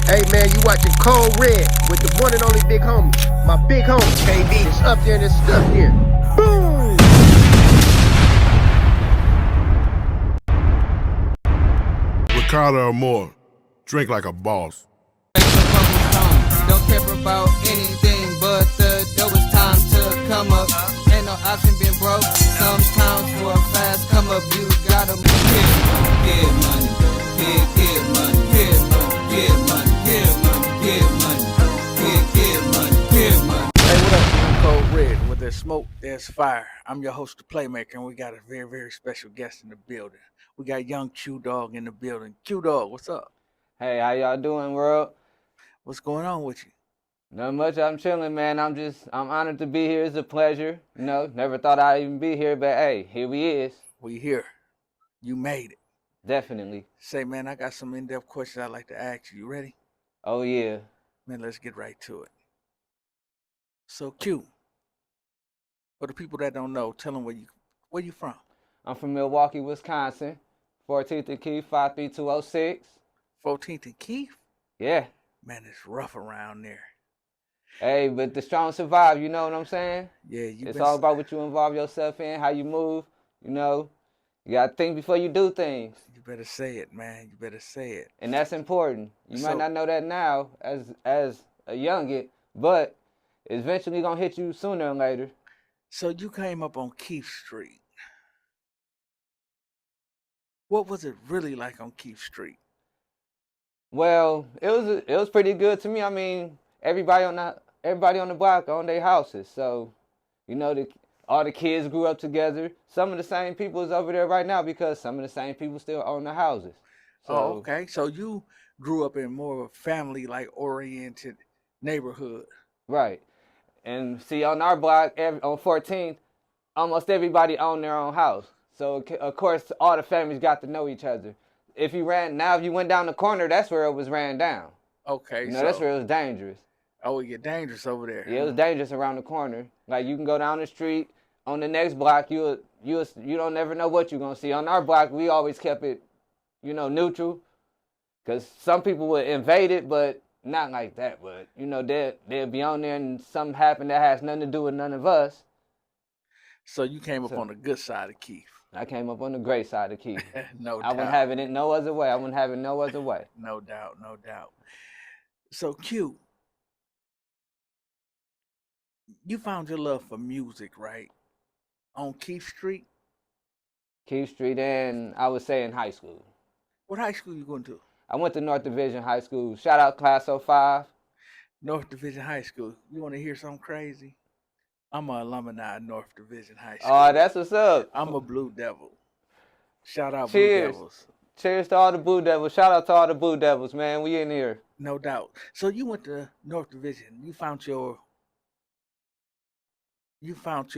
Hey man, you watching Cold Red with the one and only big homie. My big homie, KD. It's up there and it's stuck there. Boom! Ricardo or more, drink like a boss. Don't care about anything but the dough. It's time to come up. Ain't no option being broke. Sometimes for a fast come up, you gotta get money, get money, get money, get money, get money, get money, get money, get money. Hey, what up, man? Cold Red. Where there's smoke, there's fire. I'm your host, the Playmaker, and we got a very, very special guest in the building. We got Young Q-Dogg in the building. Q-Dogg, what's up? Hey, how y'all doing, world? What's going on with you? Not much. I'm chilling, man. I'm honored to be here. It's a pleasure. You know, never thought I'd even be here, but hey, here we is. We here. You made it. Definitely. Say, man, I got some in-depth questions I'd like to ask you. You ready? Oh yeah. Man, let's get right to it. So, Q, for the people that don't know, tell them where you from. I'm from Milwaukee, Wisconsin. 14th and Keith, 53206. 14th and Keith? Yeah. Man, it's rough around there. Hey, but the strong survive, you know what I'm saying? Yeah, it's all about what you involve yourself in, how you move, you know. You gotta think before you do things. You better say it, man. You better say it. And that's important. You might not know that now as a youngin, but it's eventually gonna hit you sooner or later. So you came up on Keith Street. What was it really like on Keith Street? Well, it was pretty good to me. I mean, everybody on the block owned their houses, so you know all the kids grew up together. Some of the same people is over there right now because some of the same people still own the houses. So, oh, okay. So you grew up in more of a family-like oriented neighborhood. Right. And see, on our block, on 14th, almost everybody owned their own house. So, of course, all the families got to know each other. If you went down the corner, that's where it was ran down. Okay. You know, that's where it was dangerous. Oh, it get dangerous over there. Yeah, it was dangerous around the corner. Like, you can go down the street, on the next block, you don't never know what you're going to see. On our block, we always kept it, you know, neutral. Because some people would invade it, but not like that. But, you know, they'll be on there and something happened that has nothing to do with none of us. So you came up on the good side of Keith. I came up on the great side of Keith. No doubt. I wouldn't have it no other way. I wouldn't have it no other way. No doubt, no doubt. So, Q, you found your love for music, right? On Keith Street? Keith Street, and I would say in high school. What high school you going to? I went to North Division High School. Shout out Class 05. North Division High School. You want to hear something crazy? I'm an alumni of North Division High School. Oh, that's what's up. I'm a Blue Devil. Shout out Cheers. Blue Devils. Cheers to all the Blue Devils. Shout out to all the Blue Devils, man. We in here. No doubt. So you went to North Division. You found your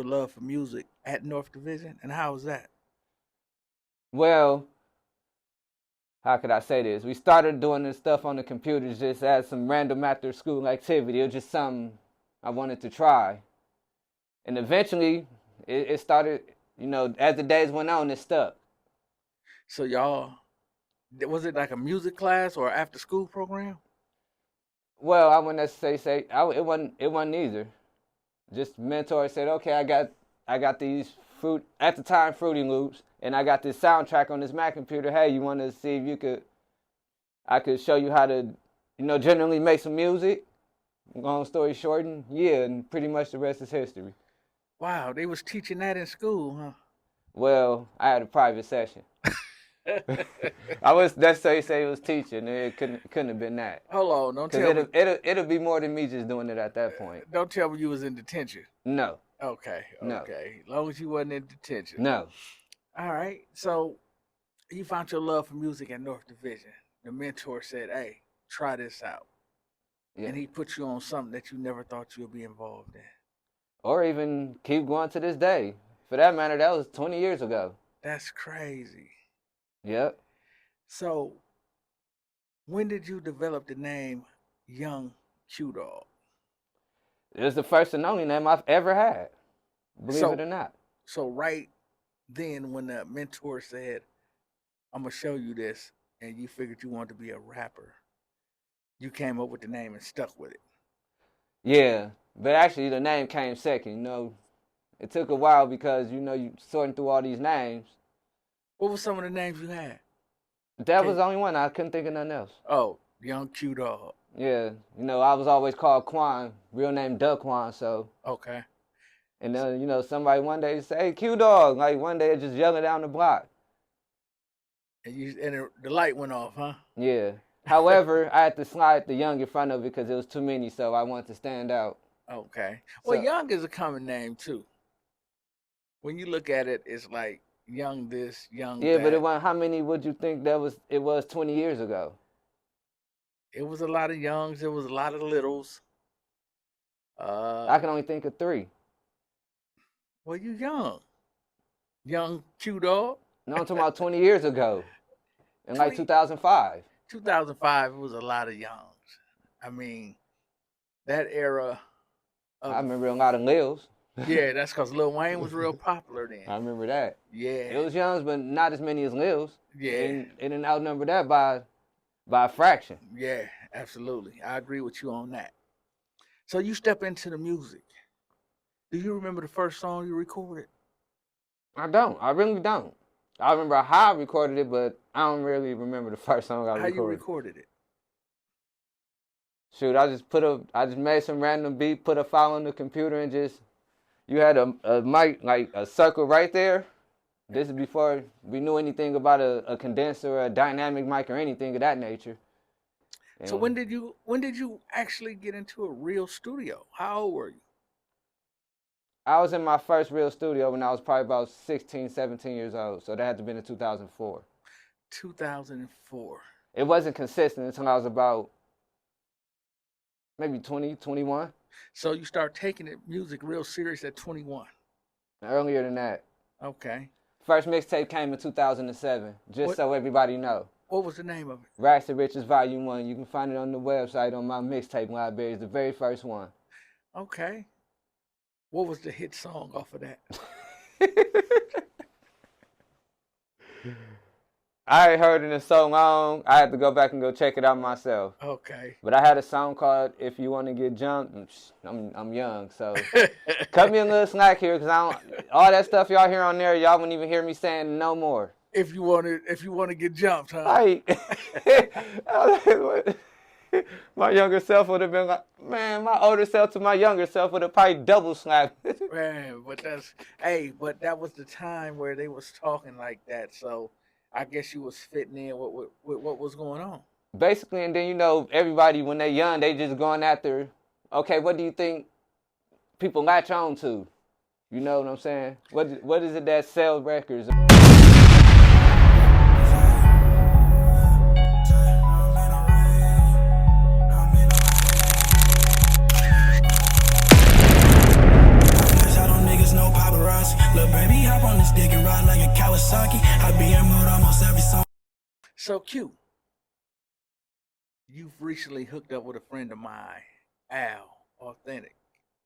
love for music at North Division, and how was that? Well, how could I say this? We started doing this stuff on the computers just as some random after school activity. It was just something I wanted to try. And eventually, it started, you know, as the days went on, it stuck. So y'all, was it like a music class or after school program? Well, I wouldn't necessarily say it wasn't either. Just mentor said, okay, I got these at the time Fruity Loops, and I got this soundtrack on this Mac computer. Hey, you want to see if I could show you how to, you know, generally make some music. Long story short, and pretty much the rest is history. Wow, they was teaching that in school, huh? Well, I had a private session. That's how you say it was teaching. It couldn't have been that. Hold on, don't tell me. It'll be more than me just doing it at that point. Don't tell me you was in detention. No. Okay. No. As long as you wasn't in detention. No. All right. So you found your love for music at North Division. The mentor said, "Hey, try this out," and he put you on something that you never thought you would be involved in. Or even keep going to this day. For that matter, that was 20 years ago. That's crazy. Yep. So, when did you develop the name Young Q-Dogg? It was the first and only name I've ever had. Believe it or not. So right then when the mentor said, I'm going to show you this, and you figured you wanted to be a rapper, you came up with the name and stuck with it. Yeah, but actually the name came second. You know, it took a while because you sorting through all these names. What were some of the names you had? That was the only one. I couldn't think of nothing else. Oh, Young Q-Dogg. Yeah, I was always called Quan, real name Quan. So okay. And then somebody one day say, "Hey, Q-Dogg!" Like one day just yelling down the block. And the light went off, huh? Yeah. However, I had to slide the Young in front of it because it was too many, so I wanted to stand out. Okay. Well, Young is a common name too. When you look at it, it's like Young this, Young that. Yeah, but it wasn't. How many would you think it was 20 years ago? It was a lot of Youngs. It was a lot of littles. I can only think of 3. Well, you young. Young Q-Dogg. No, I'm talking about 20 years ago. In like 2005. 2005, it was a lot of Youngs. I mean, that era. I remember a lot of Lils. Yeah, that's because Lil Wayne was real popular then. I remember that. Yeah. It was Youngs, but not as many as Lils. Yeah. It didn't outnumber that by a fraction. Yeah, absolutely. I agree with you on that. So you step into the music. Do you remember the first song you recorded? I don't. I really don't. I remember how I recorded it, but I don't really remember the first song I recorded. How you recorded it? Shoot, I just made some random beat, put a file on the computer, and you had a mic, like a circle right there. This is before we knew anything about a condenser or a dynamic mic or anything of that nature. And so when did you actually get into a real studio? How old were you? I was in my first real studio when I was probably about 16, 17 years old. So that had to have been in 2004. 2004. It wasn't consistent until I was about maybe 20, 21. So you start taking the music real serious at 21. Earlier than that. Okay. First mixtape came in 2007, so everybody know. What was the name of it? Rags to Riches Volume 1. You can find it on the website on my mixtape library. It's the very first one. Okay. What was the hit song off of that? I ain't heard it in so long, I had to go back and go check it out myself. Okay. But I had a song called If You Want to Get Jumped. I'm young, so cut me a little slack here, because all that stuff y'all hear on there, y'all wouldn't even hear me saying no more. If you want to get jumped, huh? Right. My younger self would have been like, man, my older self to my younger self would have probably double slapped. Man, but that was the time where they was talking like that, so I guess you was fitting in with what was going on. Basically, and then everybody when they're young, they just going after, okay, what do you think people latch on to? You know what I'm saying? What is it that sells records? So Q, you've recently hooked up with a friend of mine, Al, Authentic.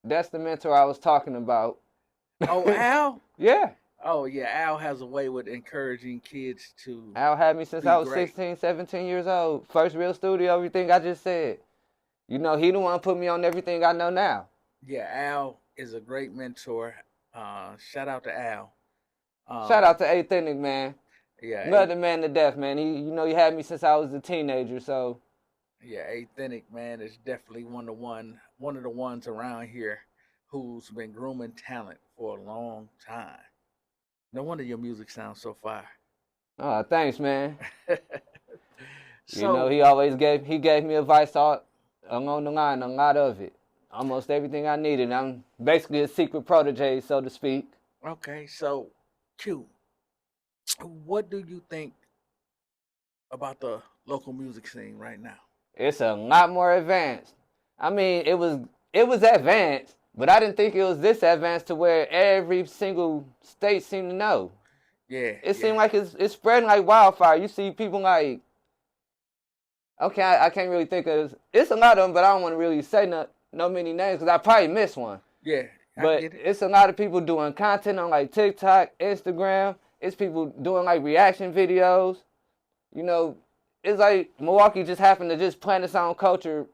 That's the mentor I was talking about. Oh, Al? Yeah. Oh, yeah. Al has a way with encouraging kids to. Al had me since I was 16, 17 years old. First real studio, everything I just said. He the one put me on everything I know now. Yeah, Al is a great mentor. Shout out to Al. Shout out to Authentic, man. Yeah. Love the man to death, man. He had me since I was a teenager, so. Yeah, Authentic, man, is definitely one of the ones around here who's been grooming talent for a long time. No wonder your music sounds so fire. Oh, thanks, man. So, he always gave me advice along the line, a lot of it. Almost everything I needed. I'm basically a secret protege, so to speak. Okay, so Q, what do you think about the local music scene right now? It's a lot more advanced. I mean, it was advanced, but I didn't think it was this advanced to where every single state seemed to know. Yeah. It seemed like it's spreading like wildfire. You see people like, okay, I can't really think of this. It's a lot of them, but I don't want to really say no many names because I probably missed one. Yeah. But it's a lot of people doing content on like TikTok, Instagram. It's people doing like reaction videos. it's like Milwaukee just happened to just plant its own culture.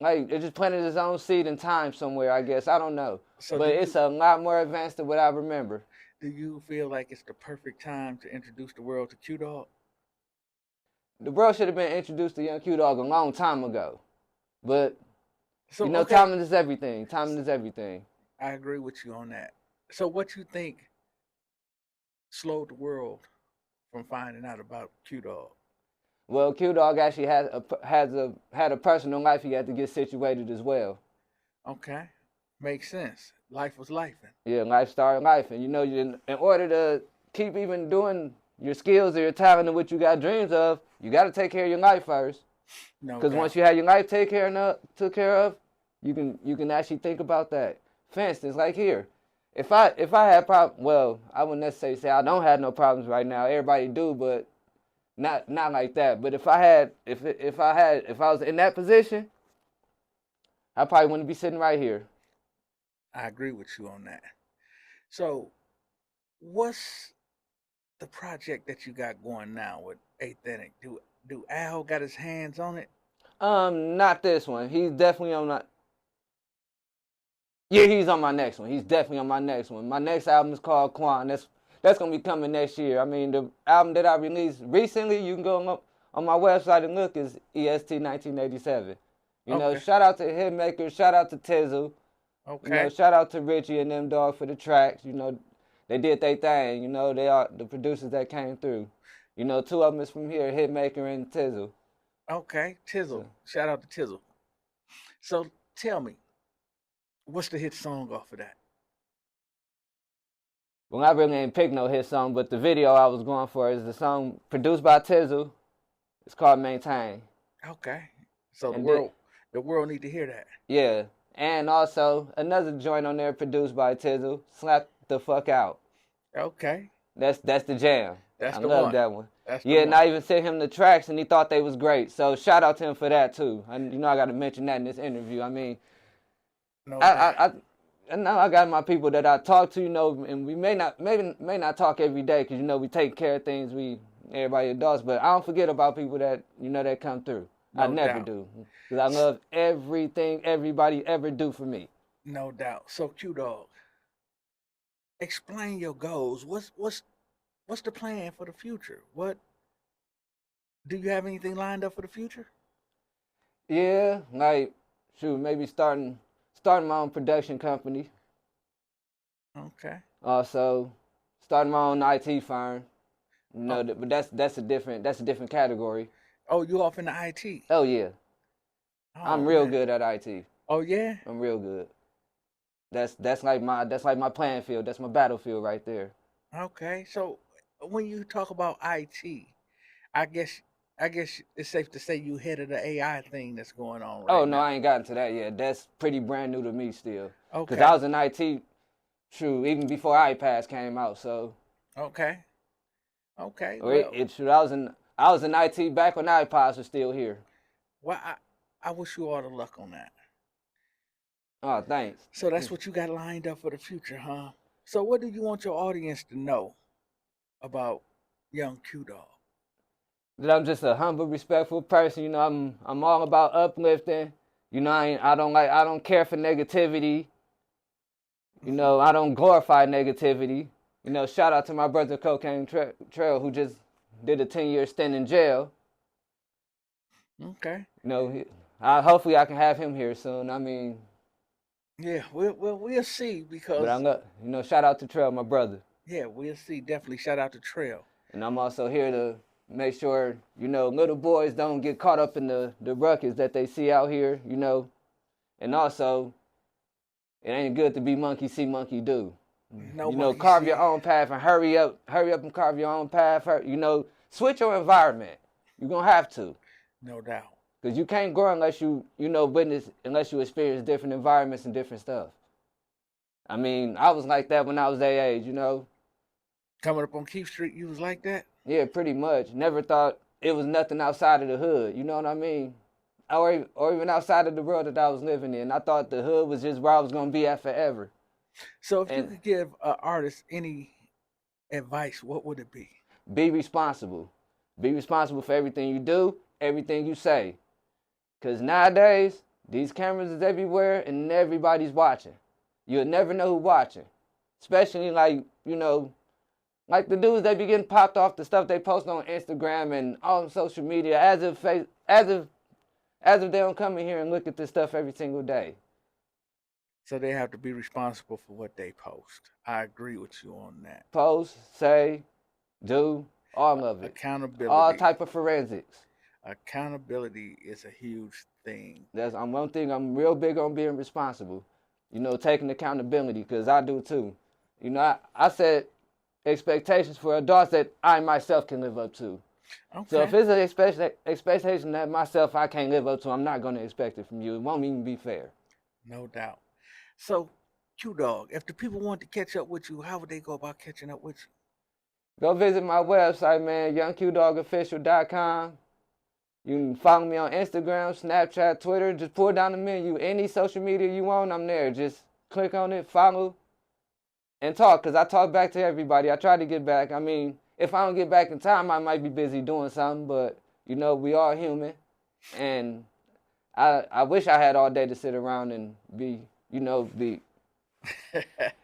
Like, it just planted its own seed in time somewhere, I guess. I don't know. So but it's a lot more advanced than what I remember. Do you feel like it's the perfect time to introduce the world to Q-Dogg? The world should have been introduced to Young Q-Dogg a long time ago. But, so, you know, okay. timing is everything. Timing is everything. I agree with you on that. So what you think slowed the world from finding out about Q-Dogg? Well, Q-Dogg actually had a personal life he had to get situated as well. Okay. Makes sense. Life was lifing. Yeah, life started life. And, you know, in order to keep even doing your skills or your talent and what you got dreams of, you got to take care of your life first. Because once you have your life took care of, you can actually think about that. For instance, like here, if I had problems, well, I wouldn't necessarily say I don't have no problems right now. Everybody do, but not like that. But if I was in that position, I probably wouldn't be sitting right here. I agree with you on that. So, what's the project that you got going now with Authentic? Do Al got his hands on it? Not this one. He's definitely on that. Yeah, he's on my next one. He's definitely on my next one. My next album is called Quan. That's gonna be coming next year. I mean, the album that I released recently, you can go on my website and look, is EST 1987. You know, shout out to Hitmaker, shout out to Tizzle. Okay. You know, shout out to Richie and them dog for the tracks. You know, they did their thing. You know, they are the producers that came through. You know, two of them is from here, Hitmaker and Tizzle. Okay, Tizzle. Shout out to Tizzle. So tell me, what's the hit song off of that? Well, I really ain't picked no hit song, but the video I was going for is the song produced by Tizzle. It's called Maintain. Okay. So the world need to hear that. Yeah. And also another joint on there produced by Tizzle, Slap the Fuck Out. Okay. That's the jam. I love that one. That's and I even sent him the tracks and he thought they was great. So shout out to him for that too. And you know I got to mention that in this interview. I mean, I know I got my people that I talk to, you know, and we may not talk every day because, you know, we take care of things, everybody adults, but I don't forget about people that, you know, that come through. I never do. Because I love everything everybody ever do for me. No doubt. So Q-Dogg, explain your goals. What's the plan for the future? Do you have anything lined up for the future? Yeah, like, maybe starting my own production company. Okay. Also, starting my own IT firm. You know, but that's a different category. Oh, you off in the IT? Oh yeah. I'm real good at IT. Oh yeah? I'm real good. That's like my playing field. That's my battlefield right there. Okay. So when you talk about IT, I guess it's safe to say you head of the AI thing that's going on right now. Oh no, I ain't gotten to that yet. That's pretty brand new to me still. Okay. Because I was in IT, even before iPads came out. So. Okay. Okay. I was in IT back when iPods were still here. Well, I wish you all the luck on that. Oh, thanks. So that's what you got lined up for the future, huh? So what do you want your audience to know about Young Q-Dogg? That I'm just a humble, respectful person. You know, I'm all about uplifting. You know, I don't care for negativity. You know, I don't glorify negativity. You know, shout out to my brother Cocaine Trail who just did a 10-year stint in jail. Okay. You know, hopefully I can have him here soon. I mean. Yeah, we'll see because. But you know, shout out to Trail, my brother. Yeah, we'll see. Definitely shout out to Trail. And I'm also here to make sure, you know, little boys don't get caught up in the ruckus that they see out here, you know. And also, it ain't good to be monkey see, monkey do. No, you know, carve your own path and hurry up and carve your own path. You know, switch your environment. You're going to have to. No doubt. Because you can't grow unless you experience different environments and different stuff. I mean, I was like that when I was their age, you know. Coming up on Keith Street, you was like that? Yeah, pretty much. Never thought it was nothing outside of the hood, you know what I mean? Or even outside of the world that I was living in. I thought the hood was just where I was going to be at forever. So if you could give an artist any advice, what would it be? Be responsible. Be responsible for everything you do, everything you say. Because nowadays, these cameras is everywhere and everybody's watching. You'll never know who's watching. Especially like, you know, like the dudes that be getting popped off the stuff they post on Instagram and on social media as if they don't come in here and look at this stuff every single day. So they have to be responsible for what they post. I agree with you on that. Post, say, do, all of it. Accountability. All type of forensics. Accountability is a huge thing. That's one thing I'm real big on being responsible. You know, taking accountability, because I do too. You know, I set expectations for adults that I myself can live up to. Okay. So if it's an expectation that myself I can't live up to, I'm not going to expect it from you. It won't even be fair. No doubt. So, Q-Dogg, if the people want to catch up with you, how would they go about catching up with you? Go visit my website, man, YoungQ-Dogg.official.com. You can follow me on Instagram, Snapchat, Twitter. Just pull down the menu. Any social media you want, I'm there. Just click on it, follow, and talk, because I talk back to everybody. I try to get back. I mean, if I don't get back in time, I might be busy doing something, but, you know, we all human. And I wish I had all day to sit around and be, you know,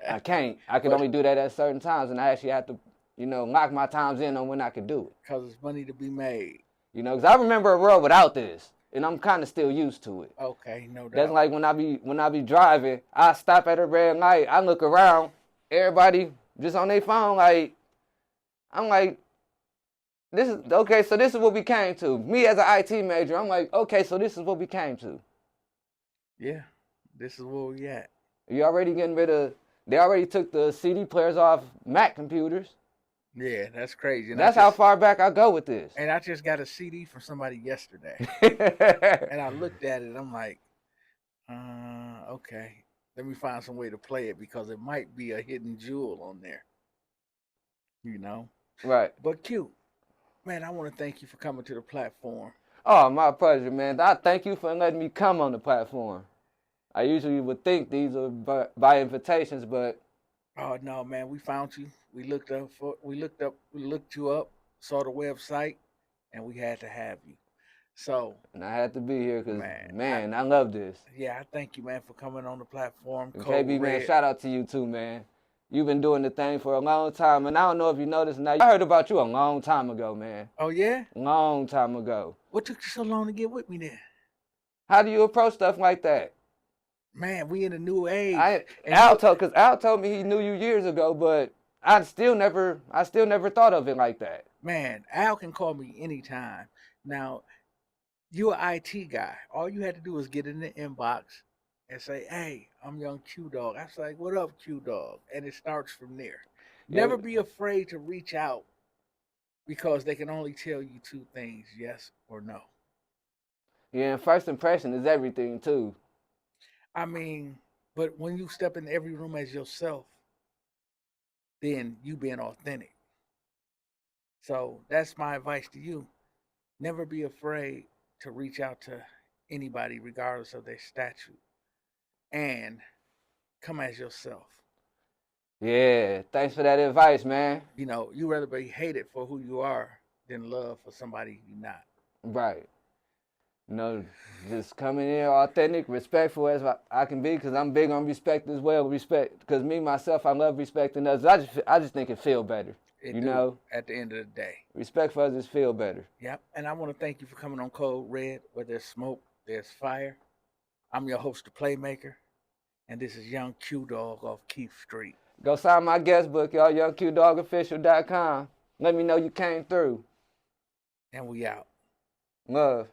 I can't. I can only do that at certain times, and I actually have to, you know, lock my times in on when I can do it. Because it's money to be made. You know, because I remember a world without this, and I'm kind of still used to it. Okay, no doubt. That's like when I be driving, I stop at a red light, I look around, everybody just on their phone, like, I'm like, this is, okay, so this is what we came to. Me as an IT major, I'm like, okay, so this is what we came to. Yeah, this is where we at. You already getting rid of, they already took the CD players off Mac computers. Yeah, that's crazy. And that's how far back I go with this. And I just got a CD from somebody yesterday. And I looked at it, I'm like, okay, let me find some way to play it, because it might be a hidden jewel on there. You know? Right. But Q, man, I want to thank you for coming to the platform. Oh, my pleasure, man. I thank you for letting me come on the platform. I usually would think these are by invitations, but oh no, man, we found you. We looked you up, saw the website, and we had to have you. So, and I had to be here because, man, I love this. Yeah, I thank you, man, for coming on the platform. KB, man, shout out to you too, man. You've been doing the thing for a long time, and I don't know if you noticed now. I heard about you a long time ago, man. Oh, yeah? Long time ago. What took you so long to get with me then? How do you approach stuff like that? Man, we in a new age. Al told me he knew you years ago, but I still never thought of it like that. Man, Al can call me anytime. Now, you're an IT guy. All you had to do was get in the inbox and say, hey, I'm Young Q-Dogg. I was like, what up, Q-Dogg? And it starts from there. Yeah. Never be afraid to reach out, because they can only tell you two things, yes or no. Yeah, and first impression is everything, too. I mean, but when you step in every room as yourself, then you being authentic. So that's my advice to you. Never be afraid to reach out to anybody, regardless of their stature, and come as yourself. Yeah, thanks for that advice, man. You know, you rather be hated for who you are than loved for somebody you're not. Right. You know, just coming in authentic, respectful as I can be, because I'm big on respect as well. Respect, because me, myself, I love respecting others. I just think it feel better. It you know? At the end of the day. Respect for others feel better. Yep. And I want to thank you for coming on Code Red. Where there's smoke, there's fire. I'm your host, the Playmaker, and this is Young Q-Dogg off Keith Street. Go sign my guest book, y'all, YoungQ-Dogg.official.com. Let me know you came through. And we out. Love.